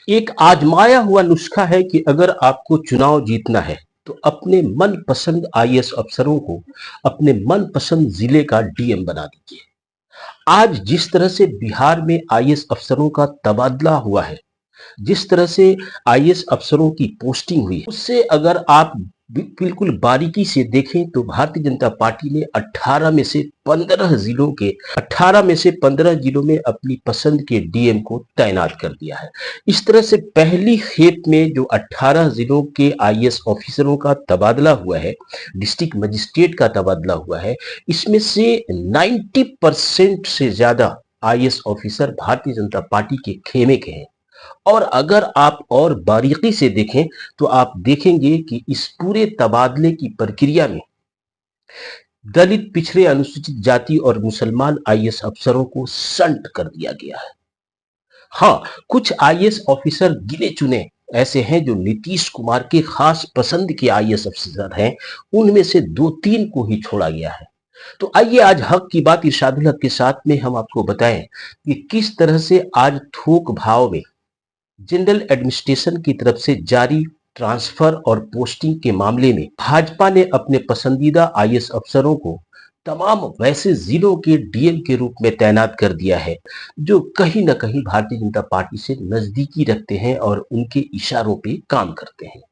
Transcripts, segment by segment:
एक आजमाया हुआ नुस्खा है कि अगर आपको चुनाव जीतना है तो अपने मनपसंद आईएएस अफसरों को अपने मनपसंद जिले का डीएम बना दीजिए। आज जिस तरह से बिहार में आईएएस अफसरों का तबादला हुआ है, जिस तरह से आईएएस अफसरों की पोस्टिंग हुई है, उससे अगर आप बिल्कुल बारीकी से देखें तो भारतीय जनता पार्टी ने 18 में से 15 जिलों में अपनी पसंद के डीएम को तैनात कर दिया है। इस तरह से पहली खेप में जो 18 जिलों के आईएएस ऑफिसरों का तबादला हुआ है, डिस्ट्रिक्ट मजिस्ट्रेट का तबादला हुआ है, इसमें से 90% से ज्यादा IAS officer Bharatiya Janata party के खेमे के हैं। और अगर आप और बारीकी से देखें तो आप देखेंगे कि इस पूरे तबादले की प्रक्रिया में दलित, पिछड़े, अनुसूचित जाति और मुसलमान आईएएस अफसरों को संट कर दिया गया है। हाँ, कुछ आईएएस ऑफिसर गिने चुने ऐसे हैं जो नीतीश कुमार के खास पसंद के आईएएस ऑफिसर हैं, उनमें से 2-3 को ही छोड़ा गया है। तो आइए आज हक की बात इरशादुल हक के साथ में हम आपको बताएं कि किस तरह से आज थोक भाव में जनरल एडमिनिस्ट्रेशन की तरफ से जारी ट्रांसफर और पोस्टिंग के मामले में भाजपा ने अपने पसंदीदा आईएएस अफसरों को तमाम वैसे जिलों के डीएम के रूप में तैनात कर दिया है जो कहीं ना कहीं भारतीय जनता पार्टी से नजदीकी रखते हैं और उनके इशारों पे काम करते हैं।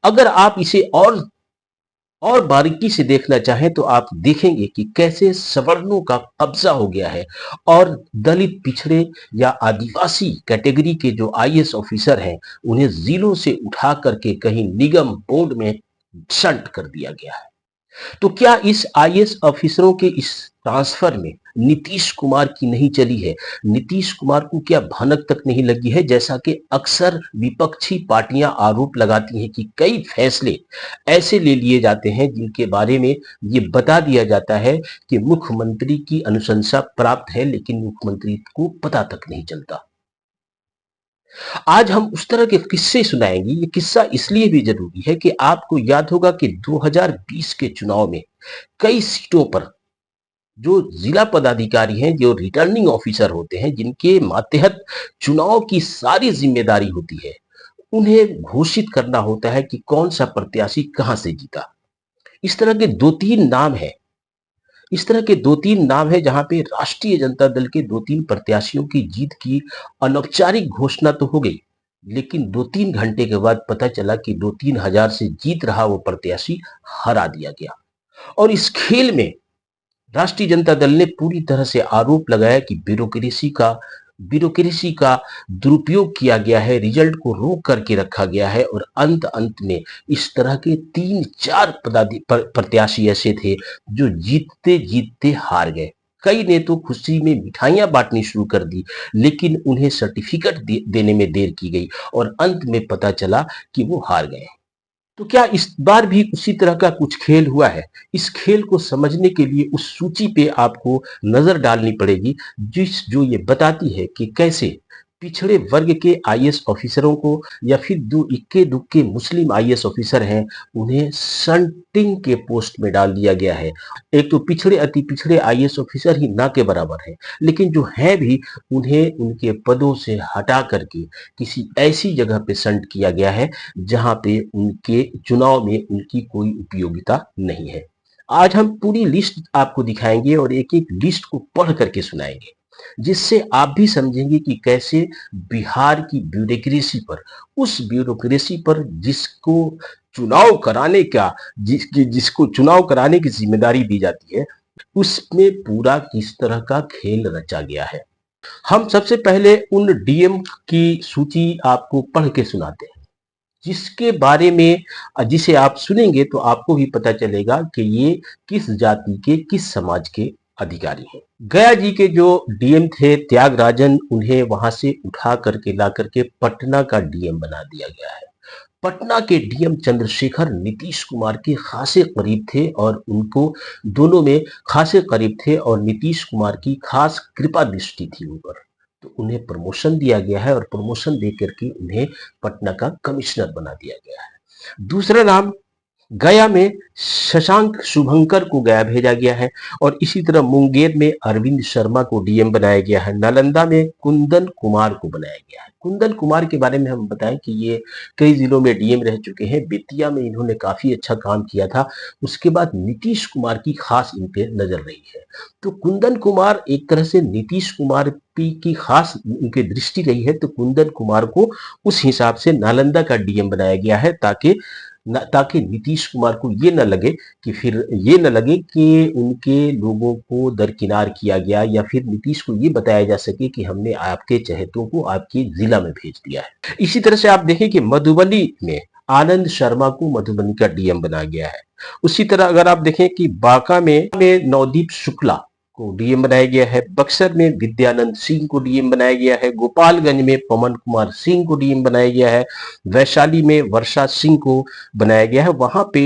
अगर आप इसे और बारीकी से देखना चाहें तो आप देखेंगे कि कैसे सवर्णों का कब्जा हो गया है और दलित, पिछड़े या आदिवासी कैटेगरी के जो आईएएस ऑफिसर हैं उन्हें जिलों से उठा करके कहीं निगम बोर्ड में शंट कर दिया गया है। तो क्या इस आईएएस ऑफिसरों के इस ट्रांसफर में नीतीश कुमार की नहीं चली है? नीतीश कुमार को क्या भनक तक नहीं लगी है? जैसा कि अक्सर विपक्षी पार्टियां आरोप लगाती हैं कि कई फैसले ऐसे ले लिए जाते हैं जिनके बारे में ये बता दिया जाता है कि मुख्यमंत्री की अनुशंसा प्राप्त है, लेकिन मुख्यमंत्री को पता तक नहीं चलता। आज हम उस तरह के किस्से सुनाएंगे। ये किस्सा इसलिए भी जरूरी है कि आपको याद होगा कि 2020 के चुनाव में कई सीटों पर जो जिला पदाधिकारी हैं, जो रिटर्निंग ऑफिसर होते हैं, जिनके मातहत चुनाव की सारी जिम्मेदारी होती है, उन्हें घोषित करना होता है कि कौन सा प्रत्याशी कहां से जीता। इस तरह के दो तीन नाम है इस तरह के दो तीन नाम है जहां पे राष्ट्रीय जनता दल के 2-3 प्रत्याशियों की जीत की अनौपचारिक घोषणा तो हो गई, लेकिन 2-3 घंटे के बाद पता चला कि 2-3 हजार से जीत रहा वो प्रत्याशी हरा दिया गया। और इस खेल में राष्ट्रीय जनता दल ने पूरी तरह से आरोप लगाया कि ब्यूरोक्रेसी का दुरुपयोग किया गया है, रिजल्ट को रोक करके रखा गया है और अंत में इस तरह के 3-4 प्रत्याशी ऐसे थे जो जीतते जीतते हार गए। कई ने तो खुशी में मिठाइयां बांटनी शुरू कर दी, लेकिन उन्हें सर्टिफिकेट देने में देर की गई और अंत में पता चला कि वो हार गए। तो क्या इस बार भी उसी तरह का कुछ खेल हुआ है? इस खेल को समझने के लिए उस सूची पे आपको नजर डालनी पड़ेगी जो ये बताती है कि कैसे पिछड़े वर्ग के आईएएस ऑफिसरों को या फिर जो इक्के दुक्के मुस्लिम आईएएस ऑफिसर हैं उन्हें संटिंग के पोस्ट में डाल दिया गया है। एक तो पिछड़े अति पिछड़े आईएएस ऑफिसर ही ना के बराबर हैं, लेकिन जो हैं भी उन्हें उनके पदों से हटा करके किसी ऐसी जगह पे संट किया गया है जहां पे उनके चुनाव में उनकी कोई उपयोगिता नहीं है। आज हम पूरी लिस्ट आपको दिखाएंगे और एक एक लिस्ट को पढ़ करके सुनाएंगे, जिससे आप भी समझेंगे कि कैसे बिहार की ब्यूरोक्रेसी पर जिसको चुनाव कराने की जिम्मेदारी दी जाती है, उसमें पूरा किस तरह का खेल रचा गया है। हम सबसे पहले उन डीएम की सूची आपको पढ़ के सुनाते हैं जिसके बारे में जिसे आप सुनेंगे तो आपको भी पता चलेगा कि ये किस जाति के, किस समाज के अधिकारी हैं। गया जी के जो डीएम थे त्यागराजन, उन्हें वहां से उठा करके ला करके पटना का डीएम बना दिया गया है। पटना के डीएम चंद्रशेखर नीतीश कुमार के खासे करीब थे और उनको दोनों में खासे करीब थे और नीतीश कुमार की खास कृपा दृष्टि थी उन पर। तो उन्हें प्रमोशन दिया गया है और प्रमोशन देकर के उन्हें पटना का कमिश्नर बना दिया गया है। दूसरा नाम गया में शशांक शुभंकर को गया भेजा गया है और इसी तरह मुंगेर में अरविंद शर्मा को डीएम बनाया गया है। नालंदा में कुंदन कुमार को बनाया गया है। कुंदन कुमार के बारे में हम बताएं कि ये कई जिलों में डीएम रह चुके हैं। बेतिया में इन्होंने काफी अच्छा काम किया था। उसके बाद नीतीश कुमार की खास इन पे नजर रही है। तो कुंदन कुमार एक तरह से नीतीश कुमार की खास उनकी दृष्टि रही है। तो कुंदन कुमार को उस हिसाब से नालंदा का डीएम बनाया गया है ताकि नीतीश कुमार को ये न लगे कि उनके लोगों को दरकिनार किया गया, या फिर नीतीश को ये बताया जा सके कि हमने आपके चहेतों को आपके जिला में भेज दिया है। इसी तरह से आप देखें कि मधुबनी में आनंद शर्मा को मधुबनी का डीएम बनाया गया है। उसी तरह अगर आप देखें कि बांका में नवदीप शुक्ला को डीएम बनाया गया है। बक्सर में विद्यानंद सिंह को डीएम बनाया गया है। गोपालगंज में पवन कुमार सिंह को डीएम बनाया गया है। वैशाली में वर्षा सिंह को बनाया गया है। वहां पे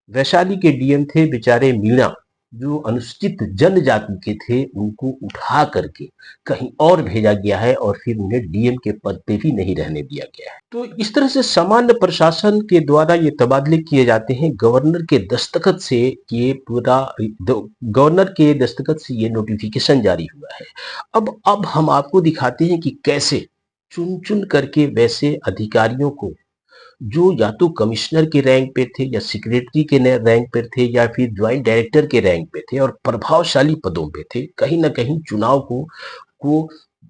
वैशाली के डीएम थे बेचारे मीणा, जो अनुसूचित जनजाति के थे, उनको उठा करके कहीं और भेजा गया है और फिर उन्हें डीएम के पद पे भी नहीं रहने दिया गया है। तो इस तरह से सामान्य प्रशासन के द्वारा ये तबादले किए जाते हैं। गवर्नर के दस्तखत से ये नोटिफिकेशन जारी हुआ है। अब हम आपको दिखाते हैं कि कैसे चुन चुन करके वैसे अधिकारियों को, जो या तो कमिश्नर के रैंक पे थे या सेक्रेटरी के रैंक पे थे या फिर ज्वाइंट डायरेक्टर के रैंक पे थे और प्रभावशाली पदों पे थे, कहीं ना कहीं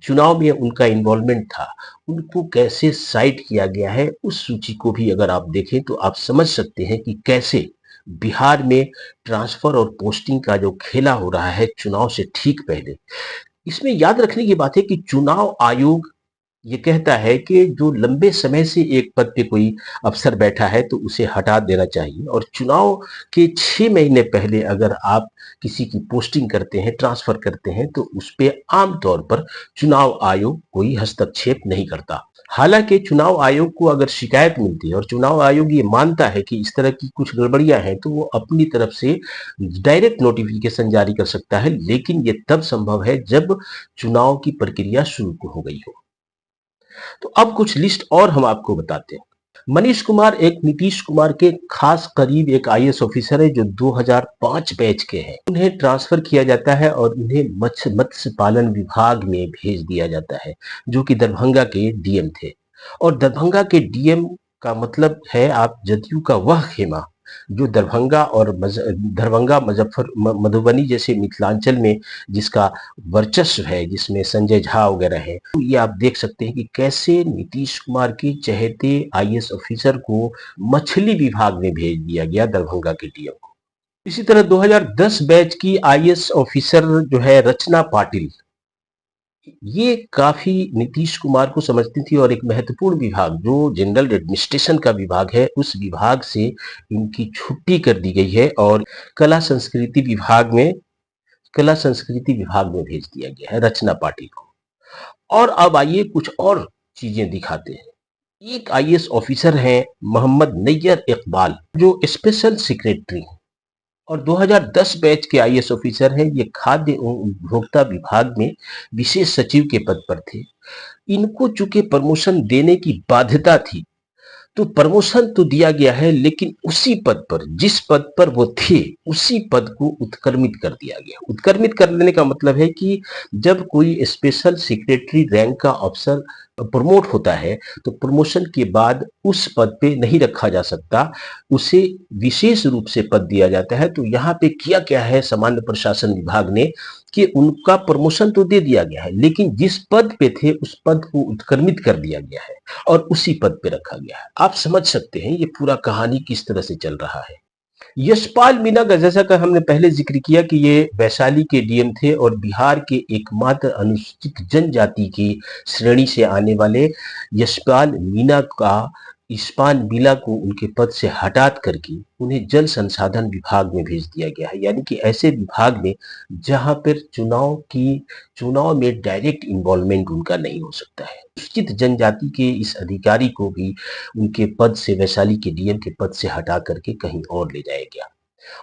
चुनाव में उनका इन्वॉल्वमेंट था, उनको कैसे साइड किया गया है। उस सूची को भी अगर आप देखें तो आप समझ सकते हैं कि कैसे बिहार में ट्रांसफर और पोस्टिंग का जो खेला हो रहा है चुनाव से ठीक पहले। इसमें याद रखने की बात है कि चुनाव आयोग ये कहता है कि जो लंबे समय से एक पद पे कोई अफसर बैठा है तो उसे हटा देना चाहिए, और चुनाव के 6 महीने पहले अगर आप किसी की पोस्टिंग करते हैं, ट्रांसफर करते हैं, तो उस पे आमतौर पर चुनाव आयोग कोई हस्तक्षेप नहीं करता। हालांकि चुनाव आयोग को अगर शिकायत मिलती है और चुनाव आयोग ये मानता है कि इस तरह की कुछ गड़बड़ियां हैं, तो वो अपनी तरफ से डायरेक्ट नोटिफिकेशन जारी कर सकता है, लेकिन ये तब संभव है जब चुनाव की प्रक्रिया शुरू हो गई हो। तो अब कुछ लिस्ट और हम आपको बताते हैं। मनीष कुमार एक नीतीश कुमार के खास करीब एक आईएएस ऑफिसर है जो 2005 बैच के हैं। उन्हें ट्रांसफर किया जाता है और उन्हें मत्स्य पालन विभाग में भेज दिया जाता है, जो कि दरभंगा के डीएम थे। और दरभंगा के डीएम का मतलब है आप जदयू का वह खेमा जो दरभंगा मधुबनी जैसे मिथिलांचल में जिसका वर्चस्व है, जिसमें संजय झा वगैरह है। तो ये आप देख सकते हैं कि कैसे नीतीश कुमार के चहेते आईएएस ऑफिसर को मछली विभाग में भेज दिया गया, दरभंगा के डीएम को। इसी तरह 2010 बैच की आईएएस ऑफिसर जो है रचना पाटिल, ये काफी नीतीश कुमार को समझती थी और एक महत्वपूर्ण विभाग जो जनरल एडमिनिस्ट्रेशन का विभाग है, उस विभाग से इनकी छुट्टी कर दी गई है और कला संस्कृति विभाग में भेज दिया गया है रचना पाटिल को। और अब आइए कुछ और चीजें दिखाते हैं। एक आईएएस ऑफिसर हैं मोहम्मद नैयर इकबाल, जो स्पेशल सेक्रेटरी हैं और 2010 बैच के आईएएस ऑफिसर हैं। ये खाद्य एवं उपभोक्ता विभाग में विशेष सचिव के पद पर थे। इनको चूंकि प्रमोशन देने की बाध्यता थी, तो प्रमोशन तो दिया गया है, लेकिन उसी पद पर, जिस पद पर वो थे, उसी पद को उत्क्रमित कर दिया गया। उत्क्रमित कर देने का मतलब है कि जब कोई स्पेशल सेक्रेटरी रैंक का अफसर प्रमोट होता है, तो प्रमोशन के बाद उस पद पे नहीं रखा जा सकता, उसे विशेष रूप से पद दिया जाता है। तो यहाँ पे किया क्या है सामान्य प्रशासन विभाग ने कि उनका प्रमोशन तो दे दिया गया है, लेकिन जिस पद पे थे उस पद को उत्क्रमित कर दिया गया है और उसी पद पे रखा गया है। आप समझ सकते हैं ये पूरा कहानी किस तरह से चल रहा है। यशपाल मीणा का, जैसा कि हमने पहले जिक्र किया कि ये वैशाली के डीएम थे और बिहार के एकमात्र अनुसूचित जनजाति की श्रेणी से आने वाले यशपाल मीणा को उनके पद से हटा करके उन्हें जल संसाधन विभाग में भेज दिया गया है, यानी कि ऐसे विभाग में जहां पर चुनाव में डायरेक्ट इन्वॉल्वमेंट उनका नहीं हो सकता है। अनुसूचित जनजाति के इस अधिकारी को भी उनके पद से, वैशाली के डीएम के पद से हटा करके कहीं और ले जाया गया।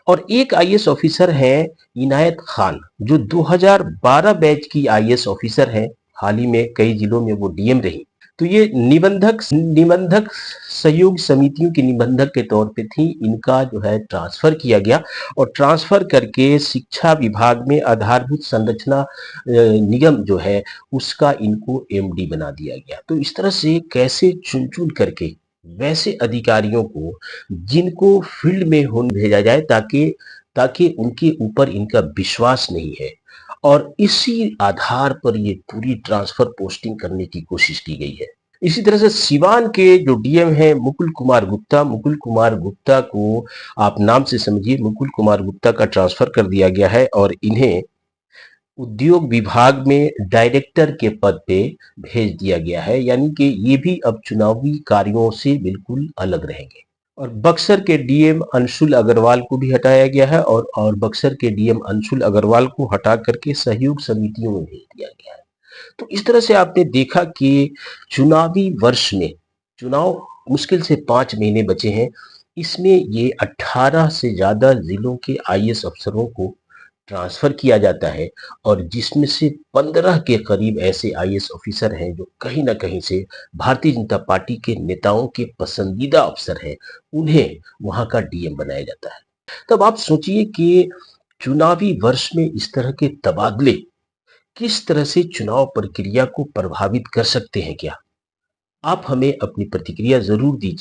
और एक आईएएस ऑफिसर है इनायत खान, जो 2012 बैच की आईएएस ऑफिसर है। हाल ही में कई जिलों में वो डीएम रही। तो ये निबंधक निबंधक सहयोग समितियों के निबंधक के तौर पे थी। इनका जो है ट्रांसफर किया गया और ट्रांसफर करके शिक्षा विभाग में आधारभूत संरचना निगम जो है उसका इनको एमडी बना दिया गया। तो इस तरह से कैसे चुन चुन करके वैसे अधिकारियों को जिनको फील्ड में भेजा जाए ताकि ताकि उनके ऊपर इनका विश्वास नहीं है, और इसी आधार पर ये पूरी ट्रांसफर पोस्टिंग करने की कोशिश की गई है। इसी तरह से सिवान के जो डीएम हैं मुकुल कुमार गुप्ता, मुकुल कुमार गुप्ता को आप नाम से समझिए, मुकुल कुमार गुप्ता का ट्रांसफर कर दिया गया है और इन्हें उद्योग विभाग में डायरेक्टर के पद पे भेज दिया गया है, यानी कि ये भी अब चुनावी कार्यों से बिल्कुल अलग रहेंगे। और बक्सर के डीएम अंशुल अग्रवाल को भी हटाया गया है और बक्सर के डीएम अंशुल अग्रवाल को हटा करके सहयोग समितियों में भेज दिया गया है। तो इस तरह से आपने देखा कि चुनावी वर्ष में चुनाव मुश्किल से 5 महीने बचे हैं, इसमें ये 18 से ज्यादा जिलों के आईएएस अफसरों को ट्रांसफर किया जाता है और जिसमें से 15 के करीब ऐसे आईएएस ऑफिसर हैं जो कहीं ना कहीं से भारतीय जनता पार्टी के नेताओं के पसंदीदा अफसर हैं, उन्हें वहां का डीएम बनाया जाता है। तब आप सोचिए कि चुनावी वर्ष में इस तरह के तबादले किस तरह से चुनाव प्रक्रिया को प्रभावित कर सकते हैं क्या? आप हमें अपनी प्रतिक्रिया जरूर दीजिए।